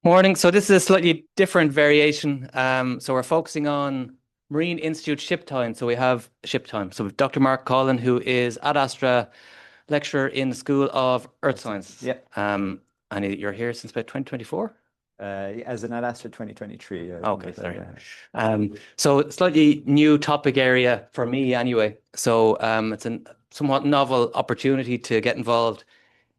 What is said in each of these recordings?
Morning. So this is a slightly different variation. So we're focusing on Marine Institute Shiptime. So we have Shiptime. So we've Dr. Mark Coughlan, who is ad Astra lecturer in the School of Earth Sciences. Yeah. And you're here since about 2024? As an ad Astra 2023. Okay, sorry. So slightly new topic area for me anyway. So it's a somewhat novel opportunity to get involved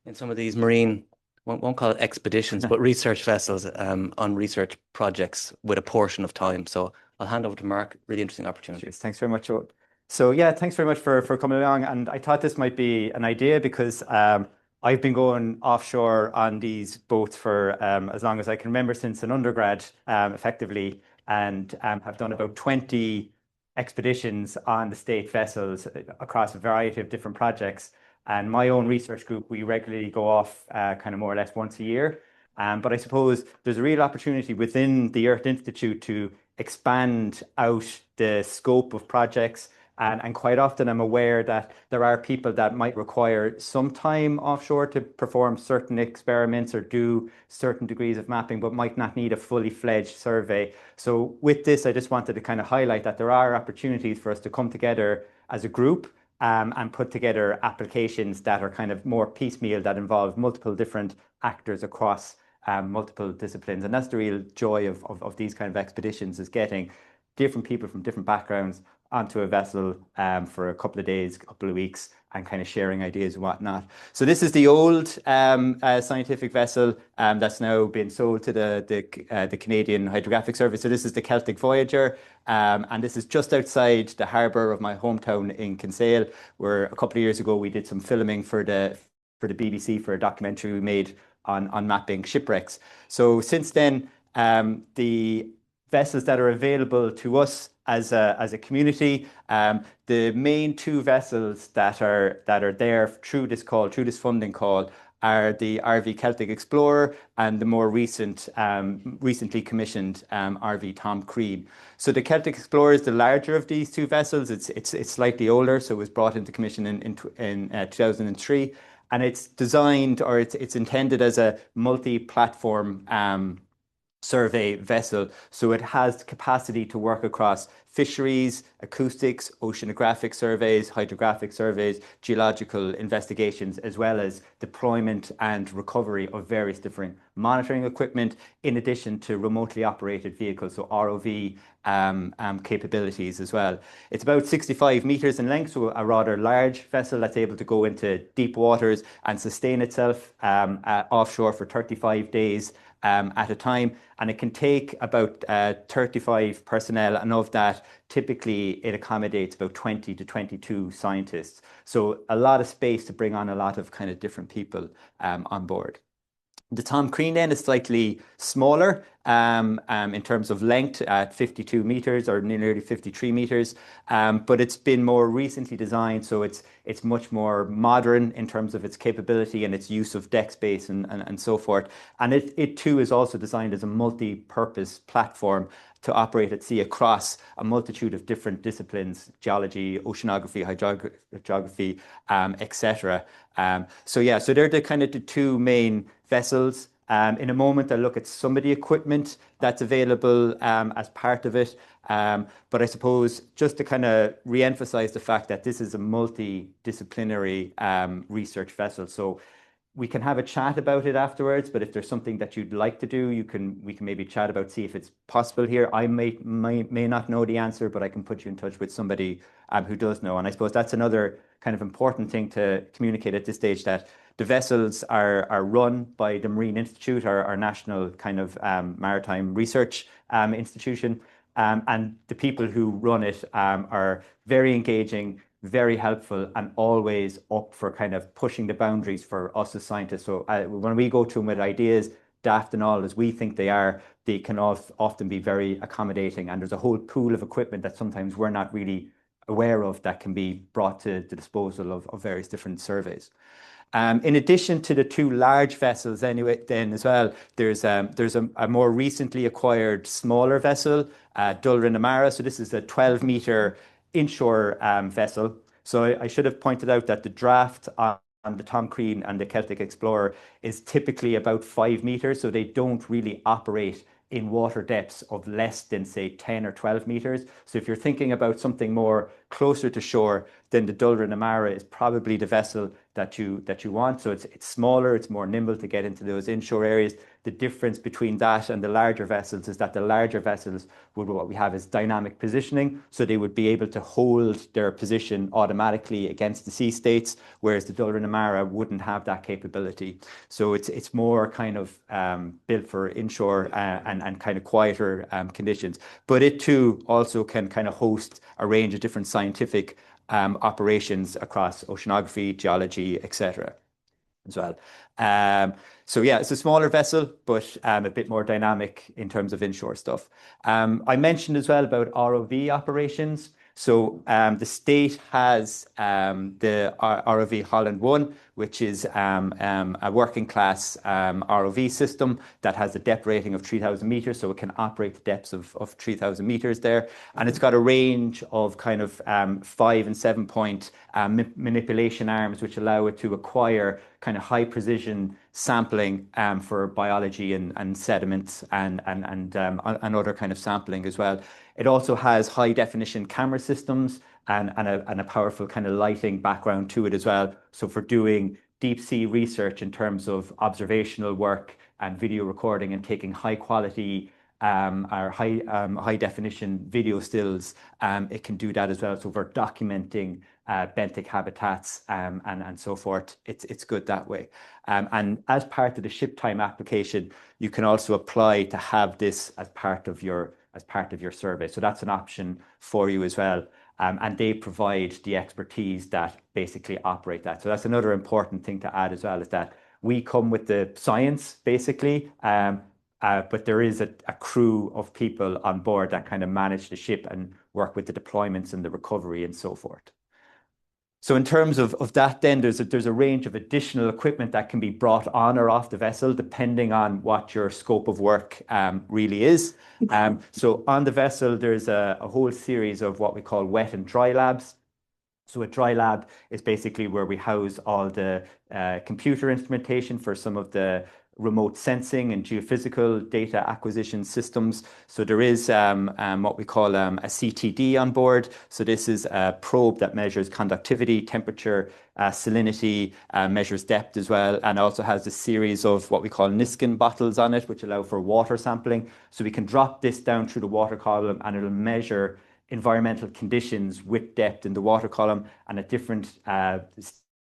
in some of these marine, won't call it expeditions, but research vessels on research projects with a portion of time. So I'll hand over to Mark. Really interesting opportunity. Cheers. Thanks very much, Owen. So yeah, thanks very much for coming along. And I thought this might be an idea because I've been going offshore on these boats for as long as I can remember, since an undergrad, effectively, and have done about 20 expeditions on the state vessels across a variety of different projects. And my own research group, we regularly go off kind of more or less once a year. But I suppose there's a real opportunity within the Earth Institute to expand out the scope of projects. And quite often I'm aware that there are people that might require some time offshore to perform certain experiments or do certain degrees of mapping, but might not need a fully fledged survey. So with this, I just wanted to kind of highlight that there are opportunities for us to come together as a group and put together applications that are kind of more piecemeal, that involve multiple different actors across multiple disciplines. And that's the real joy of these kind of expeditions, is getting different people from different backgrounds onto a vessel for a couple of days, a couple of weeks, and kind of sharing ideas and whatnot. So this is the old scientific vessel that's now been sold to the Canadian Hydrographic Service. So this is the Celtic Voyager, and this is just outside the harbour of my hometown in Kinsale, where a couple of years ago we did some filming for the BBC for a documentary we made on mapping shipwrecks. So since then, the vessels that are available to us as a community, the main two vessels that are there through this call, through this funding call, are the RV Celtic Explorer and the more recently commissioned RV Tom Crean. So the Celtic Explorer is the larger of these two vessels. It's slightly older, so it was brought into commission in 2003, and it's designed, or it's intended as a multi-platform survey vessel. So it has the capacity to work across fisheries, acoustics, oceanographic surveys, hydrographic surveys, geological investigations, as well as deployment and recovery of various different monitoring equipment, in addition to remotely operated vehicles, so ROV capabilities as well. It's about 65 meters in length, so a rather large vessel that's able to go into deep waters and sustain itself offshore for 35 days at a time, and it can take about 35 personnel, and of that, typically it accommodates about 20 to 22 scientists. So a lot of space to bring on a lot of kind of different people on board. The Tom Crean then is slightly smaller in terms of length, at 52 meters or nearly 53 meters, but it's been more recently designed, so it's much more modern in terms of its capability and its use of deck space and so forth. And it too is also designed as a multi-purpose platform to operate at sea across a multitude of different disciplines: geology, oceanography, hydrography, etc. So yeah, so they're the kind of the two main vessels. In a moment, I'll look at some of the equipment that's available as part of it. But I suppose just to kind of re-emphasize the fact that this is a multidisciplinary research vessel. So we can have a chat about it afterwards, but if there's something that you'd like to do, we can maybe chat about, see if it's possible here. I may not know the answer, but I can put you in touch with somebody who does know. And I suppose that's another kind of important thing to communicate at this stage, that the vessels are run by the Marine Institute, our national kind of maritime research institution. And the people who run it are very engaging, very helpful, and always up for kind of pushing the boundaries for us as scientists. So when we go to them with ideas, daft and all as we think they can often be very accommodating. And there's a whole pool of equipment that sometimes we're not really aware of that can be brought to the disposal of various different surveys. In addition to the two large vessels anyway, then as well, there's a more recently acquired smaller vessel, Dulrin Amara. So this is a 12-meter inshore vessel. So I should have pointed out that the draft on the Tom Crean and the Celtic Explorer is typically about 5 meters, so they don't really operate in water depths of less than, say, 10 or 12 meters. So if you're thinking about something more closer to shore, then the Dulra Namara is probably the vessel that you want. So it's smaller, it's more nimble to get into those inshore areas. The difference between that and the larger vessels is that the larger vessels would, what we have is dynamic positioning. So they would be able to hold their position automatically against the sea states, whereas the Dulra Namara wouldn't have that capability. So it's more kind of built for inshore and kind of quieter conditions. But it too also can kind of host a range of different scientific operations across oceanography, geology, etc. as well. So yeah, it's a smaller vessel, but a bit more dynamic in terms of inshore stuff. I mentioned as well about ROV operations. So the state has the ROV Holland 1, which is a working class ROV system that has a depth rating of 3,000 meters, so it can operate the depths of 3,000 meters there. And it's got a range of kind of 5 and 7 point manipulation arms, which allow it to acquire kind of high precision sampling for biology and sediments and other kind of sampling as well. It also has high definition camera systems and a powerful kind of lighting background to it as well. So for doing deep sea research in terms of observational work and video recording and taking high quality or high definition video stills, it can do that as well. So for documenting benthic habitats and so forth, it's good that way. And as part of the Shiptime application, you can also apply to have this as part of your survey. So that's an option for you as well. And they provide the expertise that basically operate that. So that's another important thing to add as well, is that we come with the science basically, but there is a crew of people on board that kind of manage the ship and work with the deployments and the recovery and so forth. So in terms of that, then there's a range of additional equipment that can be brought on or off the vessel, depending on what your scope of work really is. So on the vessel, there's a whole series of what we call wet and dry labs. So a dry lab is basically where we house all the computer instrumentation for some of the remote sensing and geophysical data acquisition systems. So there is what we call a CTD on board. So this is a probe that measures conductivity, temperature, salinity, measures depth as well, and also has a series of what we call Niskin bottles on it, which allow for water sampling. So we can drop this down through the water column and it'll measure environmental conditions with depth in the water column, and at different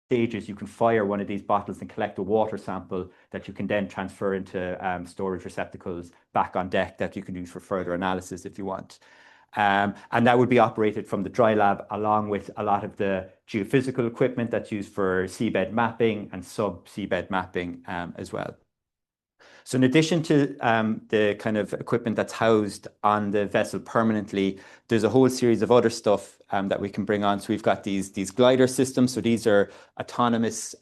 stages, you can fire one of these bottles and collect a water sample that you can then transfer into storage receptacles back on deck that you can use for further analysis if you want. And that would be operated from the dry lab, along with a lot of the geophysical equipment that's used for seabed mapping and sub-seabed mapping as well. So in addition to the kind of equipment that's housed on the vessel permanently, there's a whole series of other stuff that we can bring on. So we've got these glider systems. So these are autonomous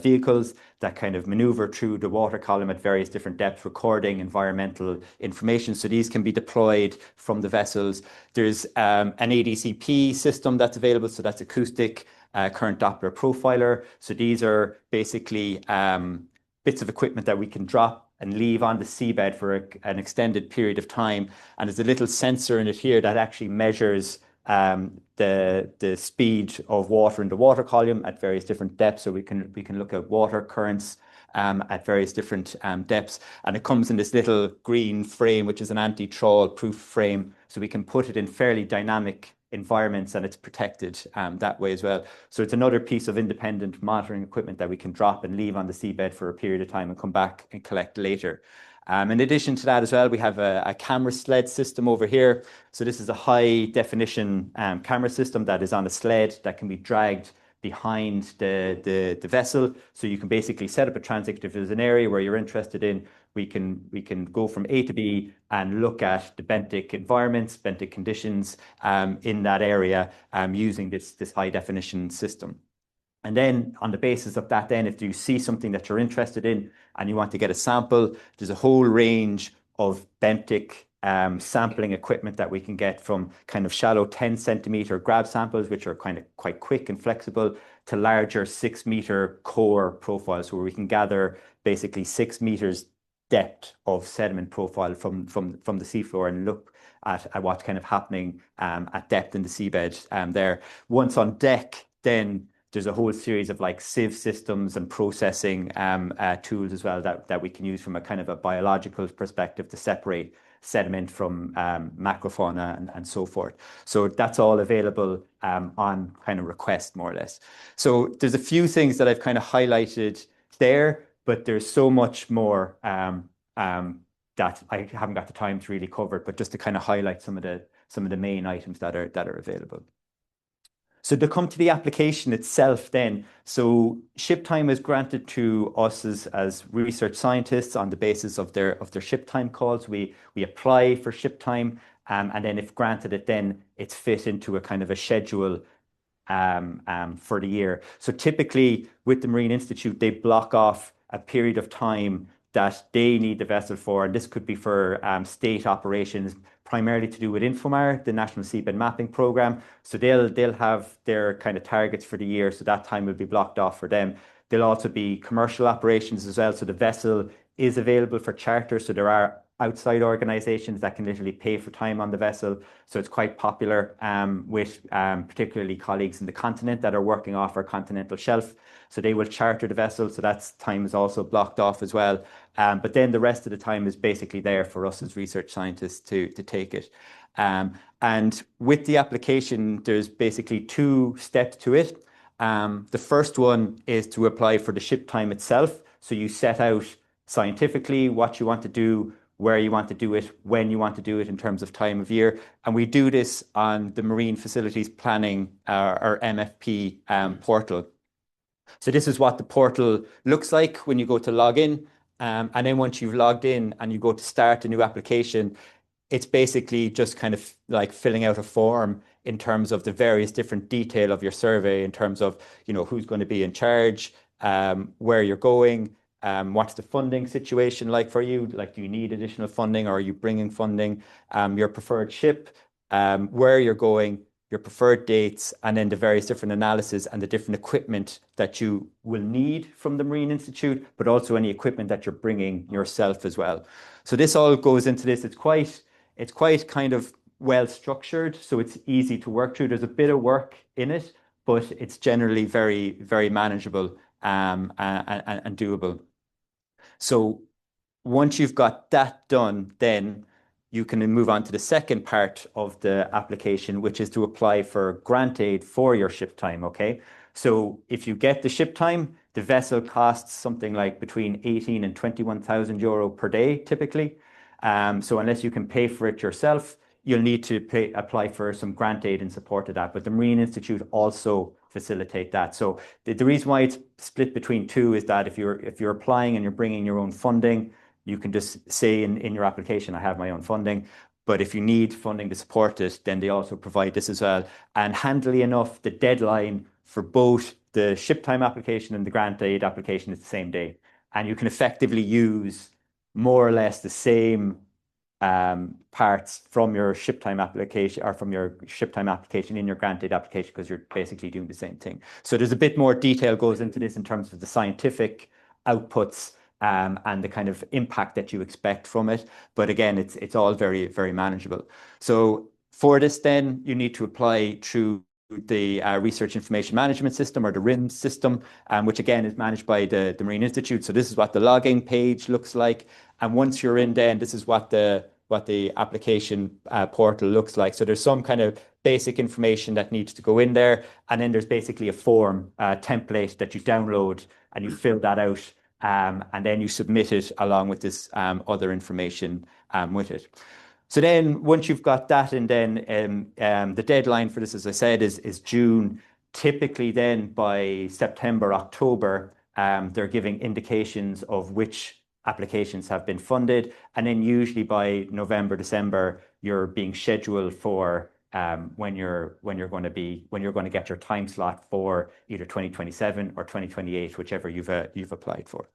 vehicles that kind of maneuver through the water column at various different depths, recording environmental information. So these can be deployed from the vessels. There's an ADCP system that's available. So that's acoustic current Doppler profiler. So these are basically bits of equipment that we can drop and leave on the seabed for an extended period of time. And there's a little sensor in it here that actually measures the speed of water in the water column at various different depths. So we can look at water currents at various different depths. And it comes in this little green frame, which is an anti-trawl proof frame. So we can put it in fairly dynamic environments and it's protected that way as well. So it's another piece of independent monitoring equipment that we can drop and leave on the seabed for a period of time and come back and collect later. In addition to that as well, we have a camera sled system over here. So this is a high definition camera system that is on a sled that can be dragged behind the vessel. So you can basically set up a transect if there's an area where you're interested in. We can go from A to B and look at the benthic environments, benthic conditions in that area using this high definition system. And then on the basis of that, then if you see something that you're interested in and you want to get a sample, there's a whole range of benthic sampling equipment that we can get, from kind of shallow 10 centimeter grab samples, which are kind of quite quick and flexible, to larger 6-meter core profiles where we can gather basically 6 meters depth of sediment profile from the seafloor and look at what's kind of happening at depth in the seabed there. Once on deck, then there's a whole series of like sieve systems and processing tools as well that we can use from a kind of a biological perspective to separate sediment from macrofauna and so forth. So that's all available on kind of request, more or less. So there's a few things that I've kind of highlighted there, but there's so much more that I haven't got the time to really cover, but just to kind of highlight some of the main items that are available. So to come to the application itself then, so Shiptime is granted to us as research scientists on the basis of their Shiptime calls. We apply for Shiptime, and then if granted it, then it's fit into a kind of a schedule for the year. So typically with the Marine Institute, they block off a period of time that they need the vessel for, and this could be for state operations, primarily to do with Infomar, the National Seabed Mapping Program. So they'll have their kind of targets for the year, so that time will be blocked off for them. There'll also be commercial operations as well, so the vessel is available for charter, so there are outside organizations that can literally pay for time on the vessel. So it's quite popular with particularly colleagues in the continent that are working off our continental shelf. So they will charter the vessel. So that's time is also blocked off as well. But then the rest of the time is basically there for us as research scientists to take it. And with the application, there's basically 2 steps to it. The first one is to apply for the Shiptime itself. So you set out scientifically what you want to do, where you want to do it, when you want to do it in terms of time of year. And we do this on the Marine Facilities Planning, or MFP portal. So this is what the portal looks like when you go to log in. And then once you've logged in and you go to start a new application, it's basically just kind of like filling out a form in terms of the various different detail of your survey, in terms of, who's going to be in charge, where you're going, what's the funding situation like for you? Like, do you need additional funding, or are you bringing funding? Your preferred ship, where you're going, your preferred dates, and then the various different analysis and the different equipment that you will need from the Marine Institute, but also any equipment that you're bringing yourself as well. So this all goes into this. It's quite kind of well structured, so it's easy to work through. There's a bit of work in it, but it's generally very, very manageable and doable. So once you've got that done, then you can move on to the second part of the application, which is to apply for grant aid for your Shiptime, okay? So if you get the Shiptime, the vessel costs something like between 18 and 21,000 euro per day, typically. So unless you can pay for it yourself, you'll need to apply for some grant aid in support of that. But the Marine Institute also facilitate that. So the reason why it's split between 2 is that if you're applying and you're bringing your own funding, you can just say in your application, I have my own funding. But if you need funding to support it, then they also provide this as well. And handily enough, the deadline for both the Shiptime application and the grant aid application is the same day. And you can effectively use more or less the same parts from your Shiptime application, or from your Shiptime application in your grant aid application, because you're basically doing the same thing. So there's a bit more detail goes into this in terms of the scientific outputs and the kind of impact that you expect from it. But again, it's all very, very manageable. So for this, then you need to apply through the Research Information Management System, or the RIMS system, which again is managed by the Marine Institute. So this is what the login page looks like. And once you're in, then this is what the application portal looks like. So there's some kind of basic information that needs to go in there. And then there's basically a form template that you download and you fill that out. And then you submit it along with this other information with it. So then once you've got that, and then the deadline for this, as I said, is June. Typically then by September, October, they're giving indications of which applications have been funded. And then usually by November, December, you're being scheduled for when you're going to get your time slot for either 2027 or 2028, whichever you've applied for.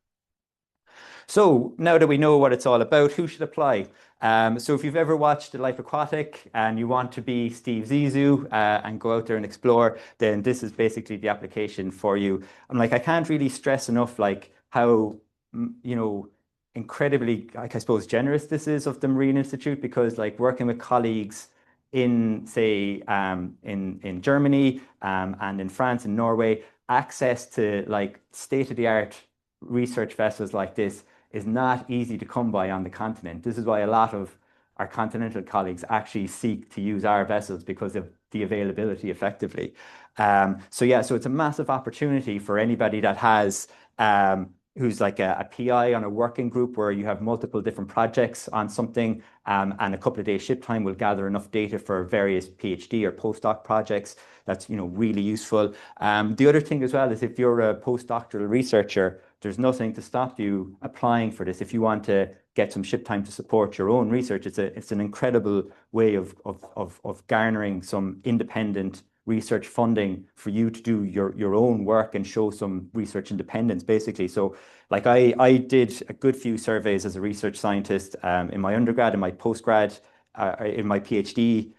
So now that we know what it's all about, who should apply? So if you've ever watched Life Aquatic and you want to be Steve Zissou and go out there and explore, then this is basically the application for you. I'm like, I can't really stress enough like how, you know, incredibly, like, I suppose, generous this is of the Marine Institute, because like working with colleagues in, say, in Germany and in France and Norway, access to like state-of-the-art research vessels like this is not easy to come by on the continent. This is why a lot of our continental colleagues actually seek to use our vessels, because of the availability effectively. So yeah, so it's a massive opportunity for anybody that has who's like a PI on a working group where you have multiple different projects on something, and a couple of days ship time will gather enough data for various PhD or postdoc projects. That's, you know, really useful. The other thing as well is if you're a postdoctoral researcher, there's nothing to stop you applying for this. If you want to get some ship time to support your own research, it's an incredible way of garnering some independent research funding for you to do your own work and show some research independence, basically. So like I did a good few surveys as a research scientist in my undergrad, in my postgrad, in my PhD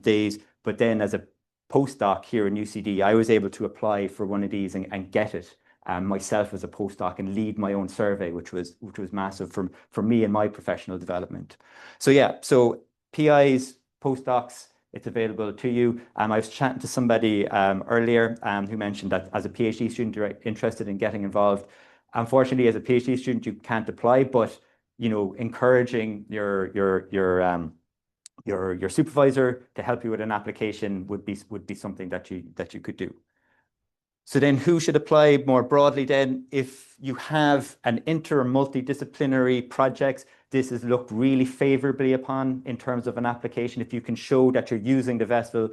days, but then as a postdoc here in UCD, I was able to apply for one of these and get it myself as a postdoc and lead my own survey, which was massive for me and my professional development. So yeah, so PIs, postdocs, it's available to you. I was chatting to somebody earlier who mentioned that as a PhD student, you're interested in getting involved. Unfortunately, as a PhD student, you can't apply, but you know, encouraging your supervisor to help you with an application would be something that you could do. So then who should apply more broadly then? If you have an inter or multidisciplinary projects, this is looked really favorably upon in terms of an application. If you can show that you're using the vessel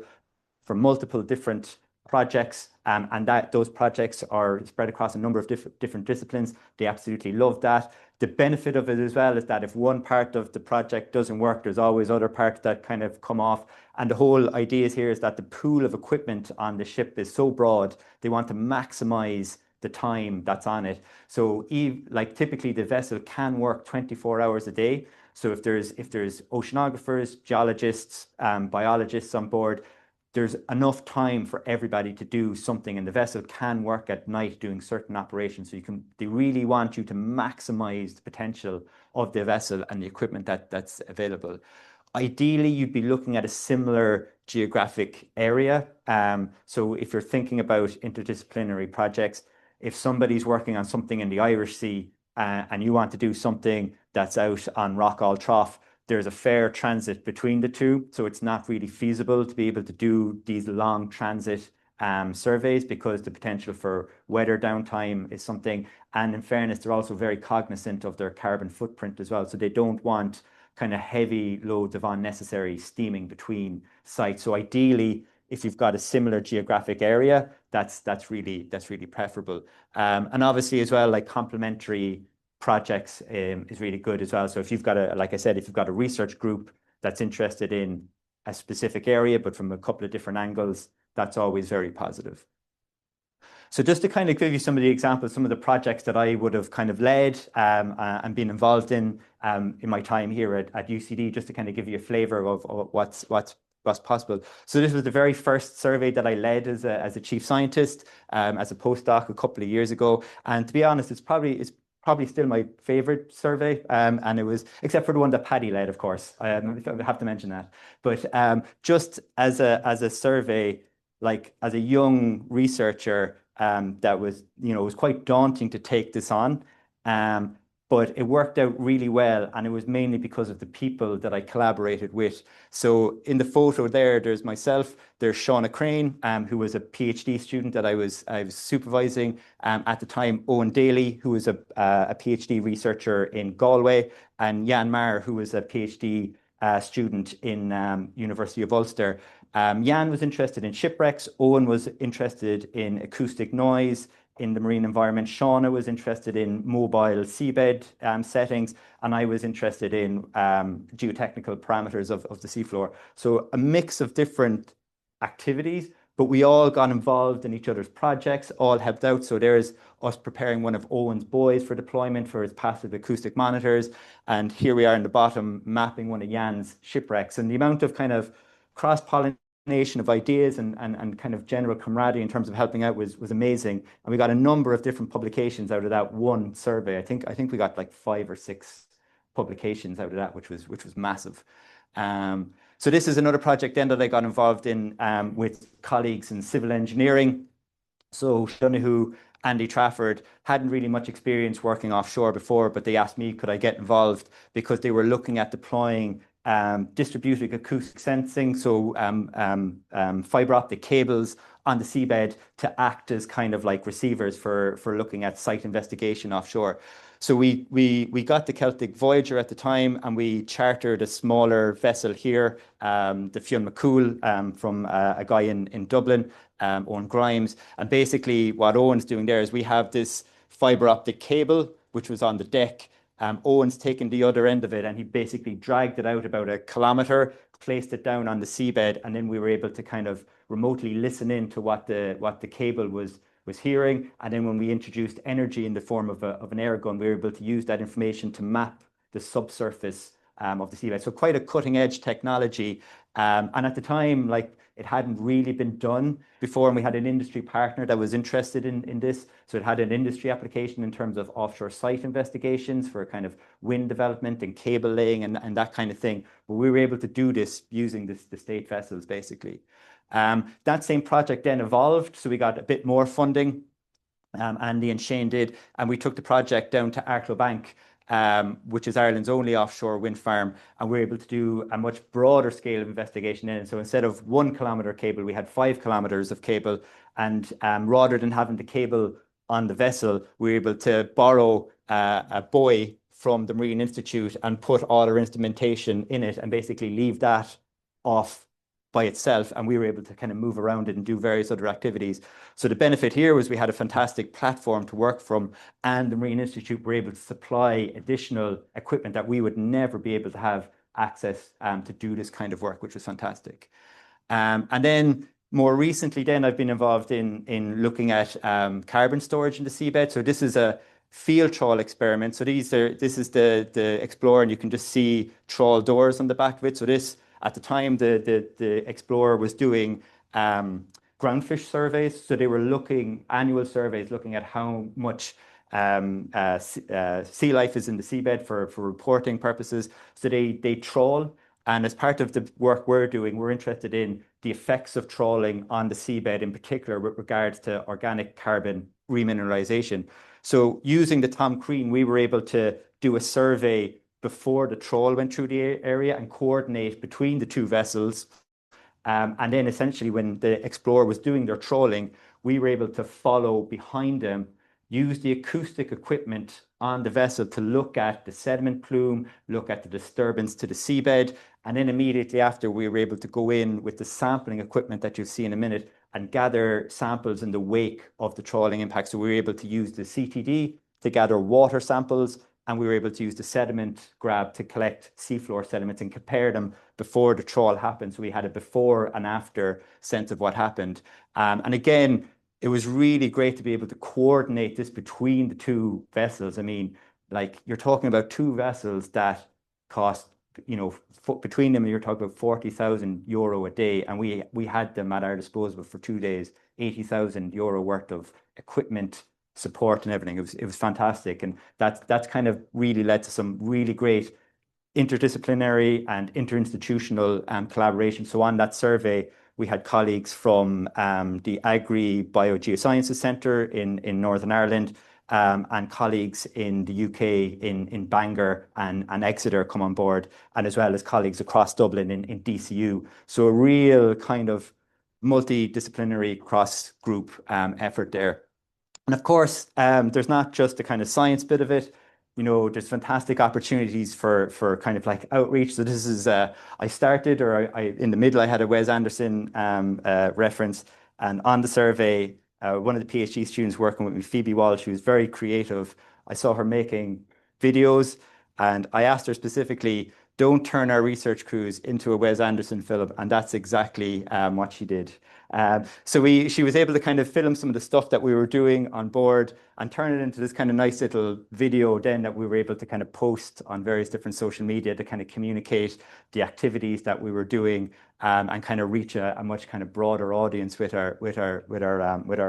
for multiple different projects, and that those projects are spread across a number of different disciplines, they absolutely love that. The benefit of it as well is that if one part of the project doesn't work, there's always other parts that kind of come off. And the whole idea here is that the pool of equipment on the ship is so broad, they want to maximize the time that's on it. So like typically the vessel can work 24 hours a day. So if there's oceanographers, geologists, biologists on board, there's enough time for everybody to do something, and the vessel can work at night doing certain operations. So they really want you to maximize the potential of the vessel and the equipment that's available. Ideally, you'd be looking at a similar geographic area. So if you're thinking about interdisciplinary projects, if somebody's working on something in the Irish Sea and you want to do something that's out on Rockall Trough, there's a fair transit between the two. So it's not really feasible to be able to do these long transit surveys, because the potential for weather downtime is something. And in fairness, they're also very cognizant of their carbon footprint as well. So they don't want kind of heavy loads of unnecessary steaming between sites. So ideally, if you've got a similar geographic area, that's really preferable. And obviously as well, like complementary projects is really good as well. So if you've got like I said, if you've got a research group that's interested in a specific area, but from a couple of different angles, that's always very positive. So just to kind of give you some of the examples, some of the projects that I would have kind of led and been involved in my time here at UCD, just to kind of give you a flavor of what's possible. So this was the very first survey that I led as a chief scientist, as a postdoc a couple of years ago. And to be honest, it's probably still my favorite survey. And it was, except for the one that Paddy led, of course. I have to mention that. But just as a survey, like as a young researcher, that was, you know, it was quite daunting to take this on. But it worked out really well, and it was mainly because of the people that I collaborated with. So in the photo there's myself, there's Shauna Crane, who was a PhD student that I was supervising at the time, Owen Daly, who was a PhD researcher in Galway, and Jan Marr, who was a PhD student in University of Ulster. Jan was interested in shipwrecks, Owen was interested in acoustic noise in the marine environment, Shauna was interested in mobile seabed settings, and I was interested in geotechnical parameters of the seafloor. So a mix of different activities, but we all got involved in each other's projects, all helped out. So there's us preparing one of Owen's buoys for deployment for his passive acoustic monitors. And here we are in the bottom mapping one of Jan's shipwrecks. And the amount of kind of cross-pollination of ideas and kind of general camaraderie in terms of helping out was amazing. And we got a number of different publications out of that one survey. I think we got like 5 or 6 publications out of that, which was massive. So this is another project then that I got involved in with colleagues in civil engineering. So Donoghue, Andy Trafford hadn't really much experience working offshore before, but they asked me, could I get involved, because they were looking at deploying distributed acoustic sensing, so fiber optic cables on the seabed to act as kind of like receivers for looking at site investigation offshore. So we got the Celtic Voyager at the time, and we chartered a smaller vessel here, the Fionn McCool, from a guy in Dublin, Owen Grimes. And basically what Owen's doing there is we have this fiber optic cable, which was on the deck. Owen's taken the other end of it, and he basically dragged it out about 1 kilometer, placed it down on the seabed, and then we were able to kind of remotely listen in to what the cable was hearing. And then when we introduced energy in the form of an air gun, we were able to use that information to map the subsurface of the seabed. So quite a cutting edge technology. And at the time, like, it hadn't really been done before, and we had an industry partner that was interested in this. So it had an industry application in terms of offshore site investigations for kind of wind development and cable laying and that kind of thing. But we were able to do this using the state vessels, basically. That same project then evolved, so we got a bit more funding, Andy and Shane did, and we took the project down to Arklow, which is Ireland's only offshore wind farm, and we were able to do a much broader scale of investigation in it. So instead of 1 kilometer cable, we had 5 kilometers of cable, and rather than having the cable on the vessel, we were able to borrow a buoy from the Marine Institute and put all our instrumentation in it and basically leave that off by itself, and we were able to kind of move around it and do various other activities. So the benefit here was we had a fantastic platform to work from, and the Marine Institute were able to supply additional equipment that we would never be able to have access to do this kind of work, which was fantastic. And then more recently, then I've been involved in looking at carbon storage in the seabed. So this is a field trawl experiment. So this is the Explorer, and you can just see trawl doors on the back of it. So this, at the time, the Explorer was doing groundfish surveys. So they were annual surveys looking at how much sea life is in the seabed for reporting purposes. So they trawl. And as part of the work we're doing, we're interested in the effects of trawling on the seabed, in particular with regards to organic carbon remineralization. So using the Tom Crean, we were able to do a survey before the trawl went through the area and coordinate between the two vessels. And then essentially when the Explorer was doing their trawling, we were able to follow behind them, use the acoustic equipment on the vessel to look at the sediment plume, look at the disturbance to the seabed. And then immediately after, we were able to go in with the sampling equipment that you'll see in a minute and gather samples in the wake of the trawling impact. So we were able to use the CTD to gather water samples, and we were able to use the sediment grab to collect seafloor sediments and compare them before the trawl happened. So we had a before and after sense of what happened. And again, it was really great to be able to coordinate this between the two vessels. I mean, like, you're talking about two vessels that cost, between them, you're talking about €40,000 a day. And we had them at our disposal for 2 days, €80,000 worth of equipment, support and everything. It was fantastic. And that's kind of really led to some really great interdisciplinary and interinstitutional collaboration. So on that survey, we had colleagues from the Agri Biogeosciences Centre in Northern Ireland, and colleagues in the UK in Bangor and Exeter come on board, and as well as colleagues across Dublin in DCU. So a real kind of multidisciplinary cross-group effort there. And of course, there's not just the kind of science bit of it. There's fantastic opportunities for kind of like outreach. So this is, I started, or in the middle, I had a Wes Anderson reference. And on the survey, one of the PhD students working with me, Phoebe Walsh, who was very creative, I saw her making videos, and I asked her specifically, don't turn our research cruise into a Wes Anderson film. And that's exactly what she did. So she was able to kind of film some of the stuff that we were doing on board and turn it into this kind of nice little video then that we were able to kind of post on various different social media to kind of communicate the activities that we were doing and kind of reach a much kind of broader audience with our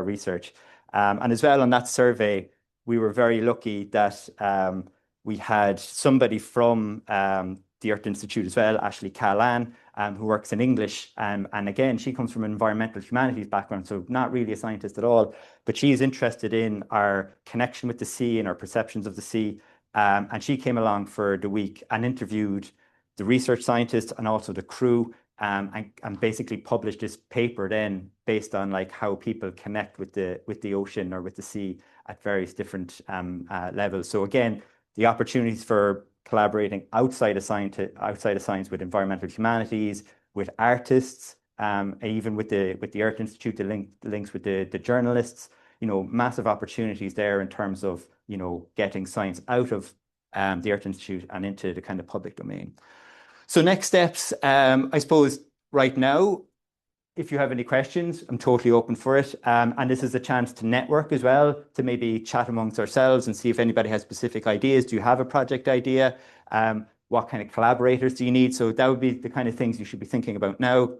research. And as well on that survey, we were very lucky that we had somebody from the Earth Institute as well, Ashley Callan, who works in English. And again, she comes from an environmental humanities background, so not really a scientist at all, but she is interested in our connection with the sea and our perceptions of the sea. And she came along for the week and interviewed the research scientists and also the crew, and basically published this paper then based on like how people connect with the ocean or with the sea at various different levels. So again, the opportunities for collaborating outside of science with environmental humanities, with artists, even with the Earth Institute, the links with the journalists, massive opportunities there in terms of, getting science out of the Earth Institute and into the kind of public domain. So next steps, I suppose right now, if you have any questions, I'm totally open for it. And this is a chance to network as well, to maybe chat amongst ourselves and see if anybody has specific ideas. Do you have a project idea? What kind of collaborators do you need? So that would be the kind of things you should be thinking about now.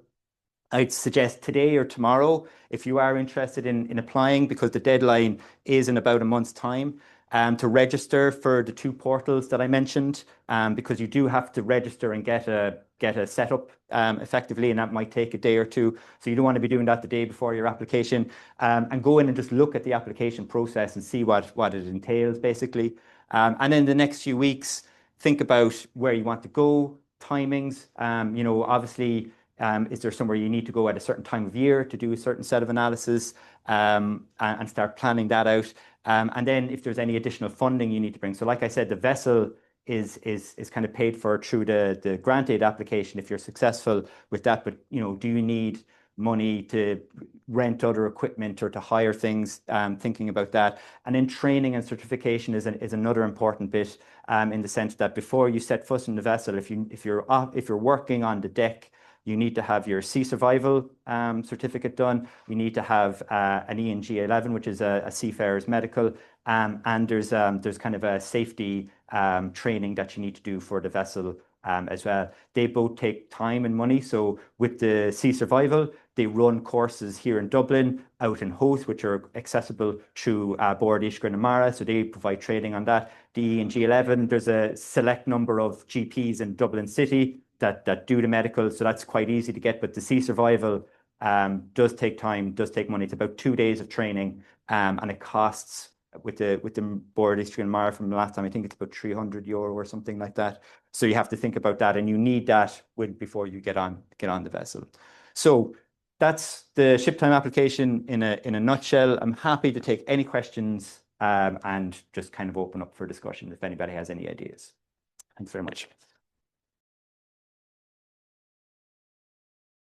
I'd suggest today or tomorrow, if you are interested in applying, because the deadline is in about a month's time, to register for the 2 portals that I mentioned, because you do have to register and get a setup effectively, and that might take a day or 2. So you don't want to be doing that the day before your application, and go in and just look at the application process and see what it entails, basically. And then the next few weeks, think about where you want to go, timings. Obviously, is there somewhere you need to go at a certain time of year to do a certain set of analysis, and start planning that out. And then if there's any additional funding you need to bring. So like I said, the vessel is kind of paid for through the grant aid application if you're successful with that. But, do you need money to rent other equipment or to hire things, thinking about that. And then training and certification is another important bit, in the sense that before you set foot in the vessel, if you're working on the deck, you need to have your sea survival certificate done. You need to have an ENG 11, which is a seafarer's medical, and there's kind of a safety training that you need to do for the vessel as well. They both take time and money. So with the sea survival, they run courses here in Dublin, out in Howth, which are accessible through Board Iascaigh na Mara. So they provide training on that. The ENG 11, there's a select number of GPs in Dublin City that do the medical, so that's quite easy to get. But the sea survival does take time, does take money. It's about 2 days of training, and it costs with the Board Iascaigh na Mara from the last time, I think it's about €300 or something like that. So you have to think about that, and you need that before you get on the vessel. So that's the Shiptime application in a nutshell. I'm happy to take any questions, and just kind of open up for discussion if anybody has any ideas. Thanks very much.